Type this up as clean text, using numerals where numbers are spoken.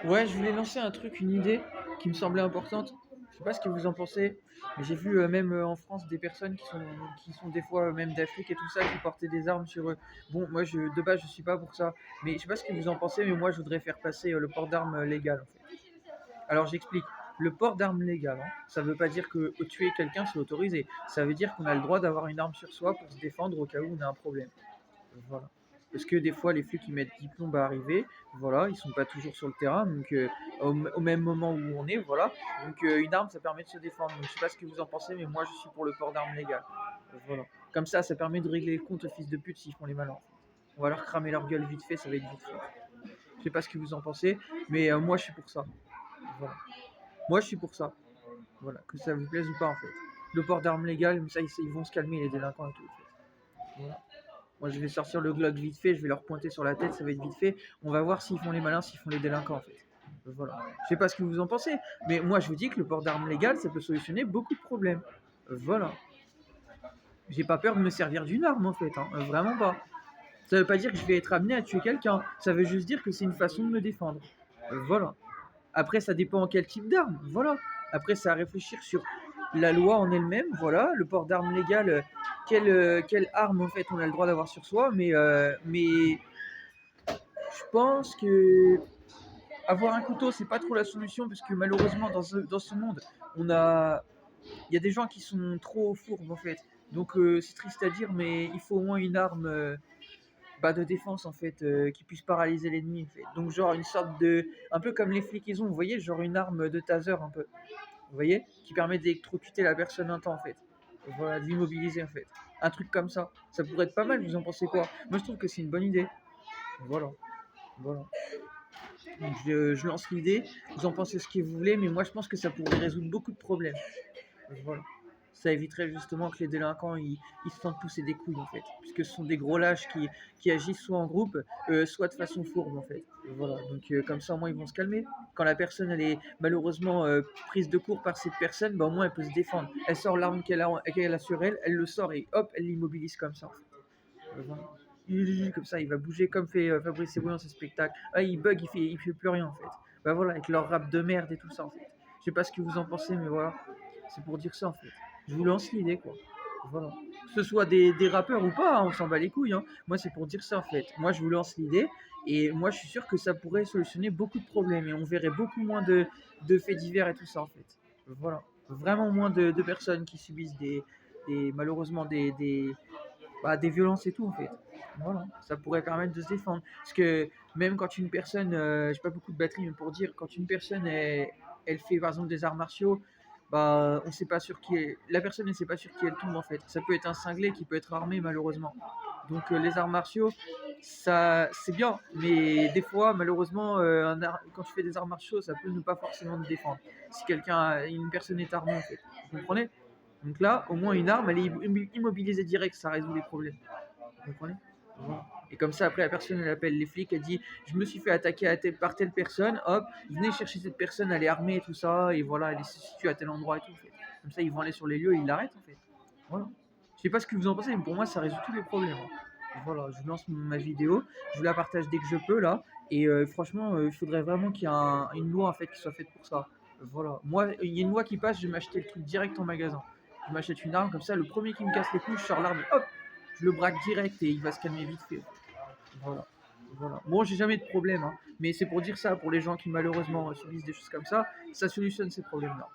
Ouais, je voulais lancer un truc, une idée qui me semblait importante. Je sais pas ce que vous en pensez, mais j'ai vu même en France des personnes qui sont des fois même d'Afrique et tout ça qui portaient des armes sur eux. Bon, moi de base je suis pas pour ça, mais je sais pas ce que vous en pensez, mais moi je voudrais faire passer le port d'armes légal en fait. Alors j'explique. Le port d'armes légal, hein, ça veut pas dire que tuer quelqu'un c'est autorisé. Ça veut dire qu'on a le droit d'avoir une arme sur soi pour se défendre au cas où on a un problème. Voilà. Parce que des fois, les flics ils mettent 10 plombs à arriver, voilà, ils sont pas toujours sur le terrain, donc au même moment où on est, voilà. Donc une arme, ça permet de se défendre. Donc je sais pas ce que vous en pensez, mais moi je suis pour le port d'armes légal. Voilà. Comme ça permet de régler les comptes aux fils de pute s'ils font les malins. On va leur cramer leur gueule vite fait, ça va être vite fait. Je sais pas ce que vous en pensez, mais moi je suis pour ça. Voilà. Moi je suis pour ça. Voilà. Que ça vous plaise ou pas en fait. Le port d'armes légal, comme ça ils vont se calmer les délinquants et tout. En fait. Voilà. Moi, je vais sortir le Glock vite fait, je vais leur pointer sur la tête, ça va être vite fait. On va voir s'ils font les malins, s'ils font les délinquants, en fait. Voilà. Je sais pas ce que vous en pensez, mais moi, je vous dis que le port d'armes légal, ça peut solutionner beaucoup de problèmes. Voilà. J'ai pas peur de me servir d'une arme, en fait. Hein. Vraiment pas. Ça veut pas dire que je vais être amené à tuer quelqu'un. Ça veut juste dire que c'est une façon de me défendre. Voilà. Après, ça dépend quel type d'arme. Voilà. Après, c'est à réfléchir sur la loi en elle-même. Voilà. Le port d'armes légal, quelle arme, en fait, on a le droit d'avoir sur soi. Mais je pense que avoir un couteau, c'est pas trop la solution parce que malheureusement dans ce monde, il y a des gens qui sont trop fourbes en fait. Donc c'est triste à dire, mais il faut au moins une arme de défense en fait qui puisse paralyser l'ennemi. En fait. Donc genre une sorte de, un peu comme les flics ils ont, vous voyez, genre une arme de taser un peu, vous voyez, qui permet d'électrocuter la personne un temps en fait. Voilà, de l'immobiliser en fait. Un truc comme ça pourrait être pas mal. Vous en pensez quoi? Moi je trouve que c'est une bonne idée. Voilà, voilà. Donc je lance l'idée, vous en pensez ce que vous voulez, mais moi je pense que ça pourrait résoudre beaucoup de problèmes. Voilà. Ça éviterait justement que les délinquants ils se sentent pousser des couilles en fait, puisque ce sont des gros lâches qui agissent soit en groupe, soit de façon fourbe en fait. Voilà, donc comme ça au moins ils vont se calmer. Quand la personne elle est malheureusement prise de court par cette personne, bah, au moins elle peut se défendre. Elle sort l'arme qu'elle a sur elle, elle le sort et hop, elle l'immobilise comme ça en fait. Voilà. Comme ça, il va bouger comme fait Fabrice Eboué dans ses spectacles. Ah, il bug, il fait plus rien en fait. Bah voilà, avec leur rap de merde et tout ça en fait. Je sais pas ce que vous en pensez, mais voilà, c'est pour dire ça en fait. Je vous lance l'idée quoi. Voilà. Que ce soit des rappeurs ou pas, hein, on s'en bat les couilles. Hein. Moi, c'est pour dire ça en fait. Moi, je vous lance l'idée et moi, je suis sûr que ça pourrait solutionner beaucoup de problèmes et on verrait beaucoup moins de faits divers et tout ça en fait. Voilà. Vraiment moins de personnes qui subissent malheureusement des violences et tout en fait. Voilà, ça pourrait permettre de se défendre. Parce que même quand une personne, j'ai pas beaucoup de batterie, mais pour dire, quand une personne elle fait par exemple des arts martiaux, bah on sait pas sur qui la personne ne sait pas sur qui elle tombe en fait. Ça peut être un cinglé qui peut être armé malheureusement. Donc les arts martiaux, ça c'est bien, mais des fois malheureusement quand tu fais des arts martiaux, ça peut ne pas forcément te défendre. Si une personne est armée en fait, vous comprenez? Donc là, au moins une arme, elle est immobilisée direct, ça résout les problèmes. Vous comprenez? Voilà. Et comme ça, après, la personne, elle appelle les flics, elle dit je me suis fait attaquer par telle personne, hop, venez chercher cette personne, elle est armée et tout ça, et voilà, elle est située à tel endroit et tout. En fait. Comme ça, ils vont aller sur les lieux et ils l'arrêtent en fait. Voilà. Je sais pas ce que vous en pensez, mais pour moi, ça résout tous les problèmes. Hein. Voilà, je lance ma vidéo, je vous la partage dès que je peux là, et franchement, il faudrait vraiment qu'il y ait une loi en fait qui soit faite pour ça. Voilà. Moi, il y a une loi qui passe, je vais m'acheter le truc direct en magasin. Je m'achète une arme, comme ça, le premier qui me casse les couilles, je sors l'arme, hop, je le braque direct et il va se calmer vite fait. Voilà. Voilà. Bon, j'ai jamais de problème, hein, mais c'est pour dire ça, pour les gens qui malheureusement subissent des choses comme ça solutionne ces problèmes-là.